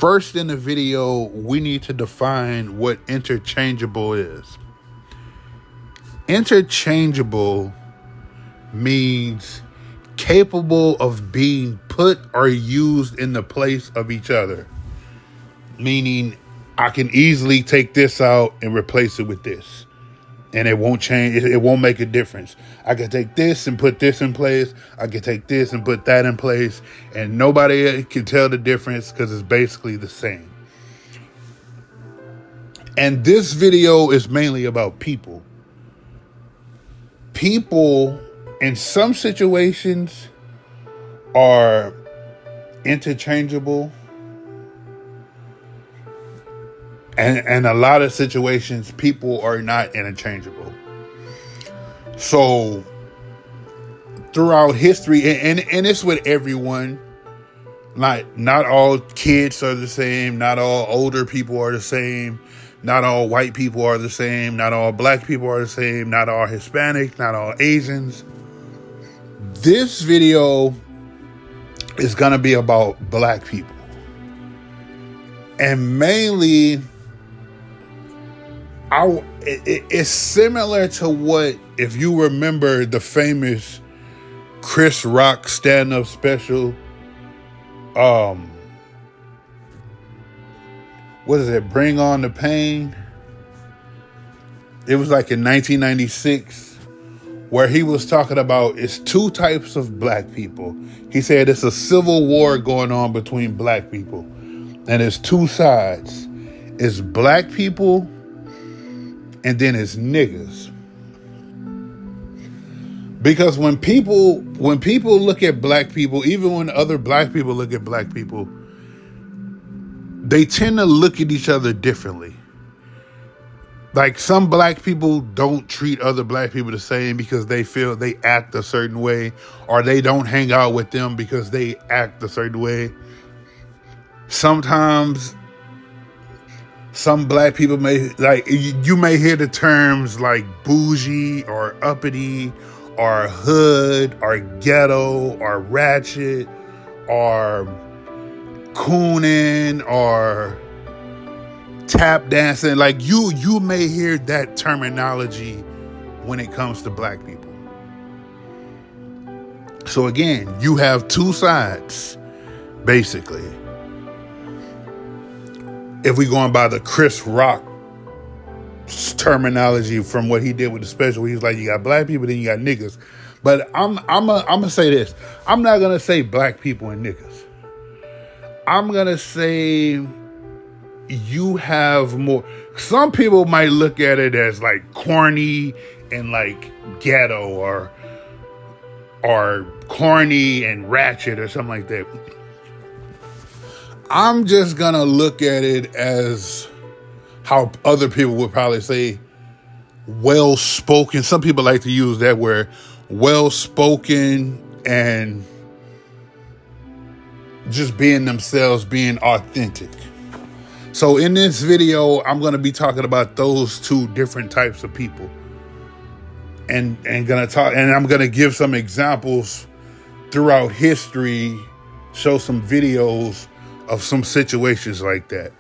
First in the video, we need to define what interchangeable is. Interchangeable means capable of being put or used in the place of each other. Meaning, I can easily take this out and replace it with this. And it won't change. It won't make a difference. I can take this and put this in place. I can take this and put that in place. And nobody can tell the difference because it's basically the same. And this video is mainly about people. People in some situations are interchangeable. And a lot of situations, people are not interchangeable. So throughout history, and it's with everyone, not all kids are the same. Not all older people are the same. Not all white people are the same. Not all black people are the same. Not all Hispanics. Not all Asians. This video is going to be about black people. And mainly, it's similar to what, if you remember the famous Chris Rock stand-up special, what is it, Bring On the Pain? It was like in 1996, where he was talking about it's two types of black people. He said it's a civil war going on between black people, and it's two sides. It's black people, and then it's niggas. Because when people look at black people, even when other black people look at black people, they tend to look at each other differently. Like, some black people don't treat other black people the same because they feel they act a certain way, or they don't hang out with them because they act a certain way. Sometimes some black people may, like, you may hear the terms like bougie or uppity or hood or ghetto or ratchet or cooning or tap dancing. Like, you may hear that terminology when it comes to black people. So again, you have two sides, basically. If we going by the Chris Rock terminology from what he did with the special, he's like, you got black people, then you got niggas. But I'm gonna say this. I'm not gonna say black people and niggas. I'm gonna say you have more. Some people might look at it as like corny and like ghetto or corny and ratchet or something like that. I'm just gonna look at it as how other people would probably say well-spoken. Some people like to use that word, well-spoken, and just being themselves, being authentic. So in this video, I'm going to be talking about those two different types of people, and I'm going to give some examples throughout history, show some videos of some situations like that.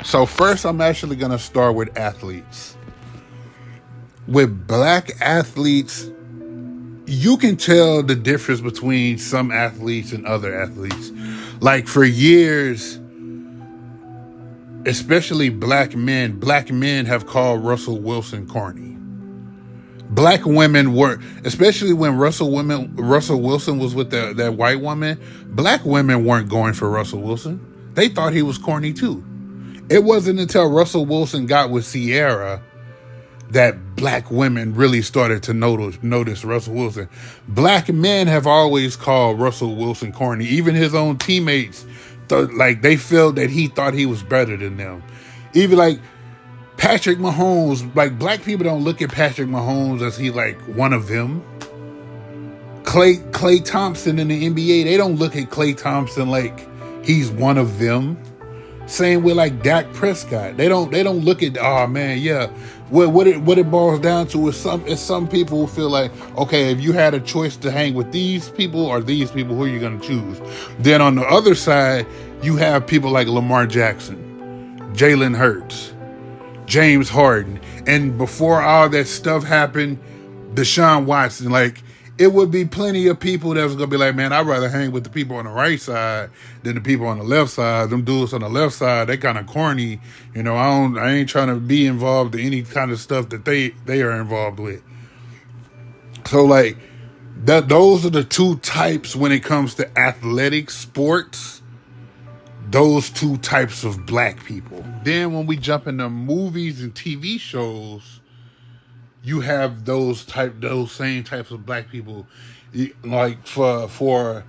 So first, I'm actually going to start with athletes. With black athletes, you can tell the difference between some athletes and other athletes. Like, for years, especially black men have called Russell Wilson corny. Black women were, especially when Russell Wilson was with that white woman, black women weren't going for Russell Wilson. They thought he was corny too. It wasn't until Russell Wilson got with Sierra that black women really started to notice Russell Wilson. Black men have always called Russell Wilson corny. Even his own teammates, they felt that he thought he was better than them. Even like Patrick Mahomes, like, black people don't look at Patrick Mahomes as he like one of them. Klay Thompson in the NBA, they don't look at Klay Thompson like he's one of them. Same with like Dak Prescott. They don't look at, oh man, yeah. What it boils down to is some people who feel like, okay, if you had a choice to hang with these people or these people, who are you going to choose? Then on the other side, You have people like Lamar Jackson, Jalen Hurts, James Harden, and before all that stuff happened, Deshaun Watson. Like, it would be plenty of people that was gonna be like, man, I'd rather hang with the people on the right side than the people on the left side. Them dudes on the left side, they kind of corny. You know, I ain't trying to be involved in any kind of stuff that they are involved with. So like those are the two types when it comes to athletic sports. Those two types of black people. Then when we jump into movies and TV shows, you have those same types of black people. Like for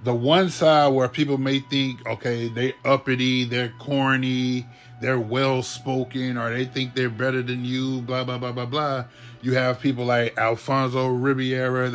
the one side where people may think, okay, they uppity, they're corny, they're well spoken, or they think they're better than you, blah blah blah blah blah. You have people like Alfonso Ribeiro.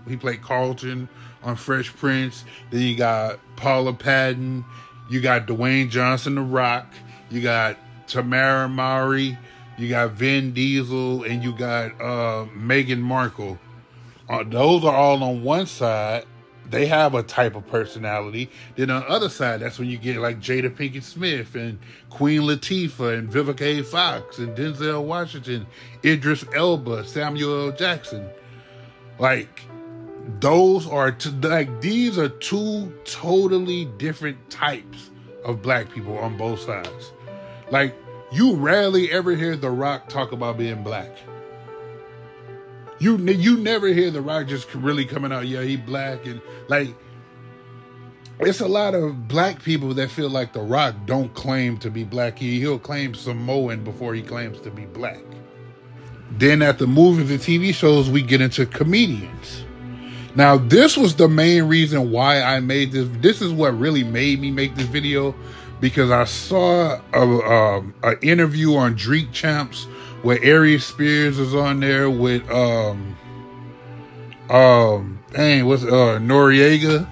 He played Carlton on Fresh Prince. Then you got Paula Patton. You got Dwayne Johnson, The Rock. You got Tamara Mowry. You got Vin Diesel, and you got Meghan Markle. Those are all on one side. They have a type of personality. Then on the other side, that's when you get like Jada Pinkett Smith and Queen Latifah and Vivica A. Fox and Denzel Washington, Idris Elba, Samuel L. Jackson. Like, these are two totally different types of black people on both sides. Like, you rarely ever hear The Rock talk about being black. You never hear The Rock just really coming out, yeah, he black. And like, it's a lot of black people that feel like The Rock don't claim to be black. He'll claim Samoan before he claims to be black. Then at the movies and TV shows, we get into comedians. Now, this was the main reason why I made this. This is what really made me make this video, because I saw an interview on Drink Champs where Aries Spears is on there with Noriega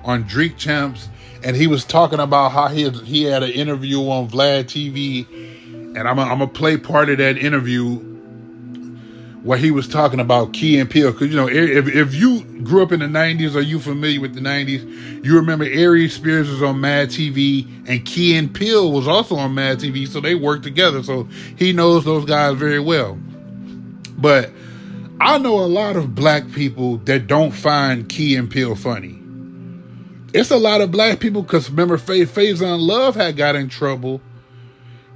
on Drink Champs, and he was talking about how he had an interview on Vlad TV, and I'm gonna play part of that interview where he was talking about Key and Peele. Because, you know, if you grew up in the 90s or you familiar with the 90s, you remember Aries Spears was on Mad TV and Key and Peele was also on Mad TV, so they worked together. So he knows those guys very well. But I know a lot of black people that don't find Key and Peele funny. It's a lot of black people, because remember Faison Love had got in trouble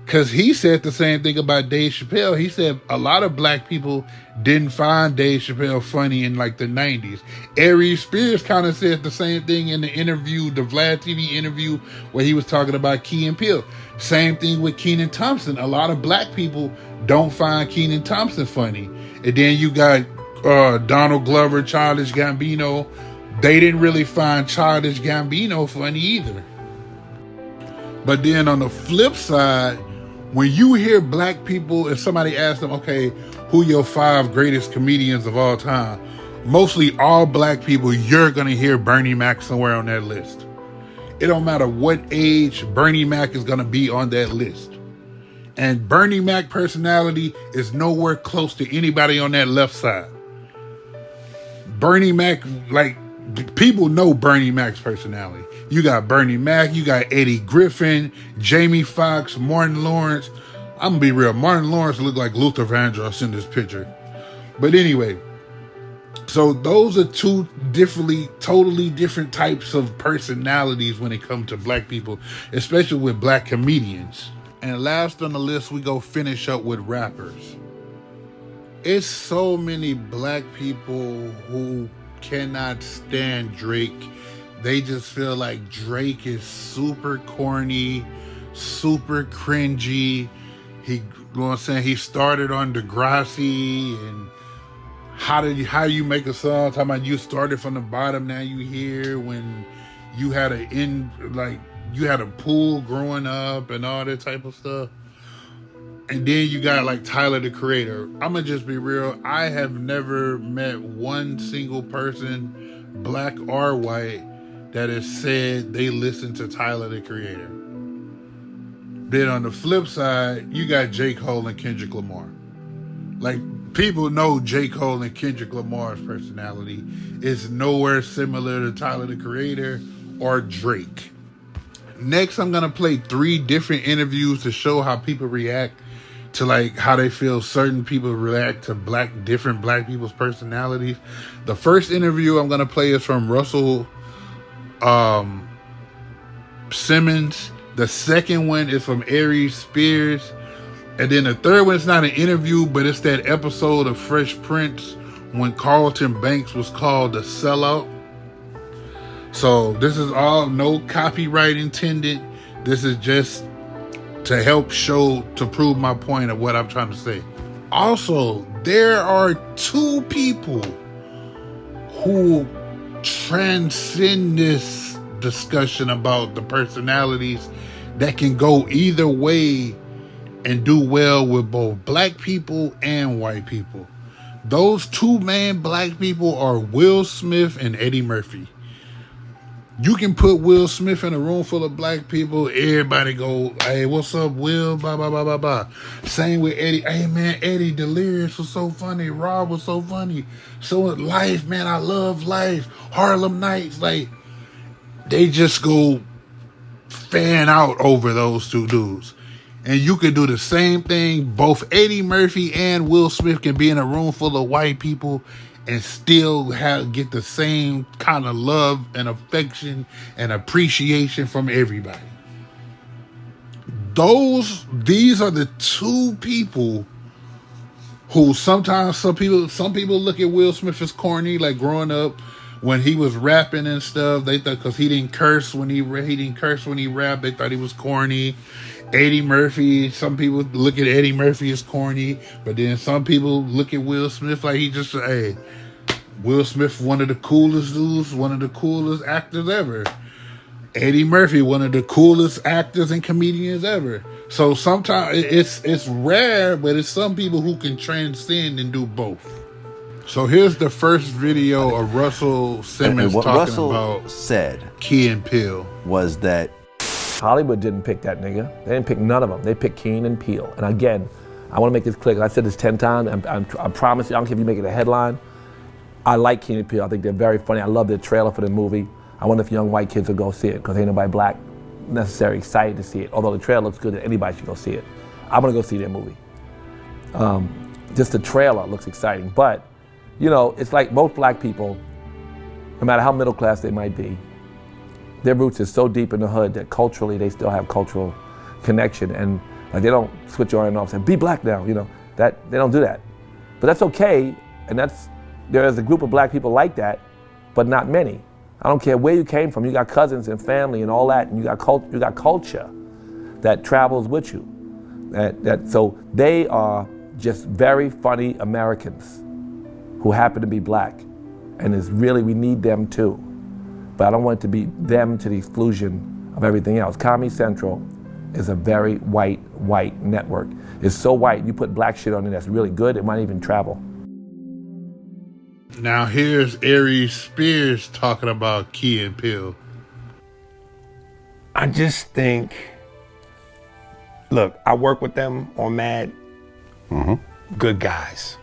because he said the same thing about Dave Chappelle. He said a lot of black people didn't find Dave Chappelle funny in like the 90s. Aries Spears kind of said the same thing in the interview, the Vlad TV interview, where he was talking about Key and Peele. Same thing with Kenan Thompson. A lot of black people don't find Kenan Thompson funny. And then you got Donald Glover, Childish Gambino. They didn't really find Childish Gambino funny either. But then on the flip side, when you hear black people, if somebody asks them, okay, who your 5 greatest comedians of all time, mostly all black people, you're going to hear Bernie Mac somewhere on that list. It don't matter what age, Bernie Mac is going to be on that list. And Bernie Mac personality is nowhere close to anybody on that left side. Bernie Mac, like, people know Bernie Mac's personality. You got Bernie Mac, you got Eddie Griffin, Jamie Foxx, Martin Lawrence. I'm gonna be real, Martin Lawrence looked like Luther Vandross in this picture. But anyway, so those are two totally different types of personalities when it comes to black people, especially with black comedians. And last on the list, we go finish up with rappers. It's so many black people who cannot stand Drake. They just feel like Drake is super corny, super cringy. He started on Degrassi, and how you make a song talking about you started from the bottom, now you here, when you had a pool growing up and all that type of stuff. And then you got like Tyler, the Creator. I'm gonna just be real. I have never met one single person, black or white, that has said they listen to Tyler, the Creator. Then on the flip side, you got J. Cole and Kendrick Lamar. Like, people know J. Cole and Kendrick Lamar's personality is nowhere similar to Tyler, the Creator or Drake. Next, I'm gonna play 3 different interviews to show how people react to like how they feel certain people react to different black people's personalities. The first interview I'm gonna play is from Russell Simmons. The second one is from Aries Spears. And then the third one is not an interview, but it's that episode of Fresh Prince when Carlton Banks was called a sellout. So this is all no copyright intended. This is just to help to prove my point of what I'm trying to say. Also, there are 2 people who transcend this discussion about the personalities that can go either way and do well with both black people and white people. Those 2 main black people are Will Smith and Eddie Murphy. You can put Will Smith in a room full of black people, everybody go, hey, what's up, Will? Blah, blah, blah, blah, blah. Same with Eddie. Hey, man, Eddie Delirious was so funny. Rob was so funny. So Life, man, I love Life. Harlem Nights, like, they just go fan out over those 2 dudes. And you could do the same thing. Both Eddie Murphy and Will Smith can be in a room full of white people and still get the same kind of love and affection and appreciation from everybody. These are the 2 people who sometimes some people look at Will Smith as corny, like growing up when he was rapping and stuff. They thought because he didn't curse when he rapped, they thought he was corny. Eddie Murphy, some people look at Eddie Murphy as corny, but then some people look at Will Smith like he just, hey, Will Smith, one of the coolest dudes, one of the coolest actors ever. Eddie Murphy, one of the coolest actors and comedians ever. So sometimes it's rare, but it's some people who can transcend and do both. So here's the first video of Russell Simmons what talking Russell about said Key and Peele. Was that Hollywood didn't pick that nigga. They didn't pick none of them. They picked Keen and Peele. And again, I want to make this clear. I said this 10 times. I promise you, I don't care if you make it a headline. I like Keen and Peele. I think they're very funny. I love their trailer for the movie. I wonder if young white kids will go see it because ain't nobody black necessarily excited to see it. Although the trailer looks good, anybody should go see it. I want to go see their movie. Just the trailer looks exciting. But, you know, it's like most black people, no matter how middle class they might be, their roots is so deep in the hood that culturally they still have cultural connection, and like they don't switch on and off and say, be black now, you know, that they don't do that. But that's okay, and there is a group of black people like that, but not many. I don't care where you came from, you got cousins and family and all that, and you got culture that travels with you. So they are just very funny Americans who happen to be black, and we need them too. But I don't want it to be them to the exclusion of everything else. Comedy Central is a very white network. It's so white, you put black shit on it that's really good, it might even travel. Now here's Aries Spears talking about Key and Peele. I just think, look, I work with them on Mad. Good guys.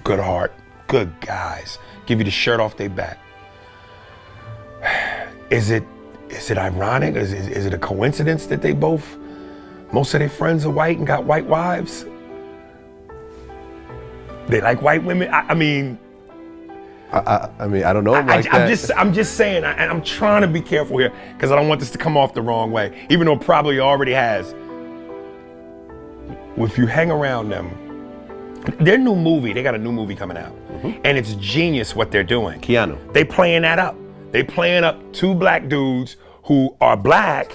Good heart. Good guys. Give you the shirt off their back. Is it ironic? Is it a coincidence that most of their friends are white and got white wives? They like white women? I mean, I don't know him like that. I'm just saying, and I'm trying to be careful here because I don't want this to come off the wrong way, even though it probably already has. If you hang around them, their new movie, they got a new movie coming out, and it's genius what they're doing. Keanu. They playing that up. They playing up 2 black dudes who are black,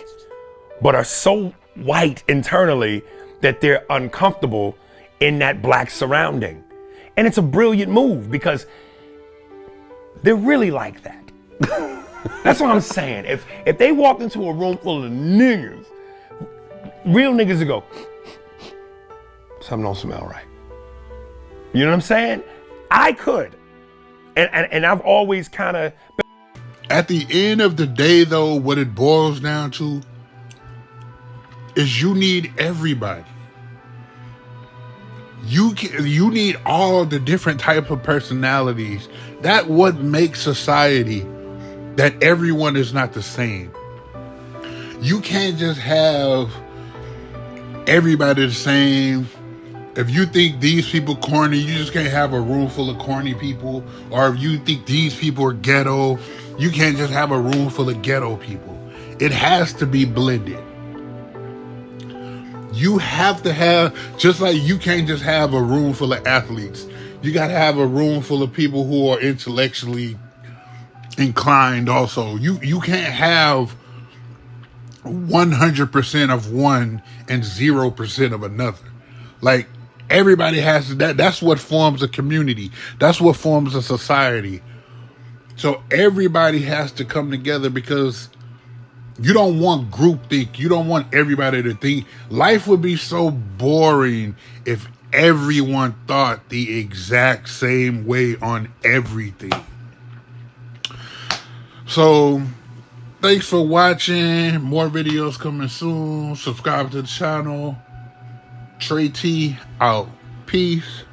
but are so white internally that they're uncomfortable in that black surrounding. And it's a brilliant move because they're really like that. That's what I'm saying. If they walked into a room full of niggas, real niggas would go, something don't smell right. You know what I'm saying? I could. And I've always kind of... At the end of the day, though, what it boils down to is you need everybody. You need all the different types of personalities. That's what makes society, that everyone is not the same. You can't just have everybody the same. If you think these people corny, you just can't have a room full of corny people. Or if you think these people are ghetto, you can't just have a room full of ghetto people. It has to be blended. You have to have, just like you can't just have a room full of athletes. You got to have a room full of people who are intellectually inclined also. You can't have 100% of one and 0% of another. Like, everybody has that's what forms a community. That's what forms a society. So everybody has to come together, because you don't want groupthink. You don't want everybody to think. Life would be so boring if everyone thought the exact same way on everything. So, thanks for watching. More videos coming soon. Subscribe to the channel. Trey T out. Peace.